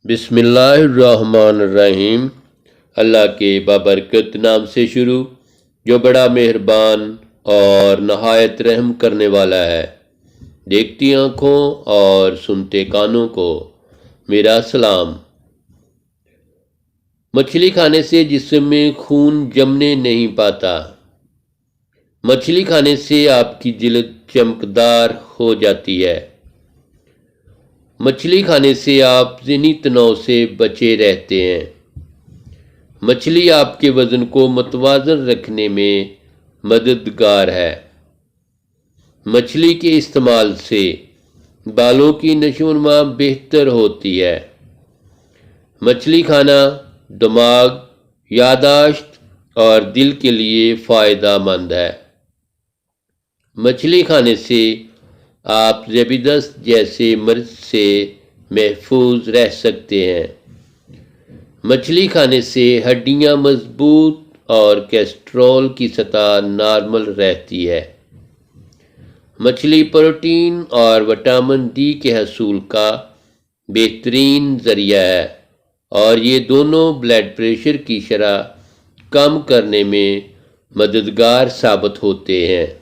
بسم اللہ الرحمن الرحیم۔ اللہ کے بابرکت نام سے شروع جو بڑا مہربان اور نہایت رحم کرنے والا ہے۔ دیکھتی آنکھوں اور سنتے کانوں کو میرا سلام۔ مچھلی کھانے سے جسم میں خون جمنے نہیں پاتا۔ مچھلی کھانے سے آپ کی جلد چمکدار ہو جاتی ہے۔ مچھلی کھانے سے آپ ذہنی تناؤ سے بچے رہتے ہیں۔ مچھلی آپ کے وزن کو متوازن رکھنے میں مددگار ہے۔ مچھلی کے استعمال سے بالوں کی نشو و نما بہتر ہوتی ہے۔ مچھلی کھانا دماغ، یادداشت اور دل کے لیے فائدہ مند ہے۔ مچھلی کھانے سے آپ ذیابیطس دست جیسے مرض سے محفوظ رہ سکتے ہیں۔ مچھلی کھانے سے ہڈیاں مضبوط اور کولیسٹرول کی سطح نارمل رہتی ہے۔ مچھلی پروٹین اور وٹامن ڈی کے حصول کا بہترین ذریعہ ہے اور یہ دونوں بلڈ پریشر کی شرح کم کرنے میں مددگار ثابت ہوتے ہیں۔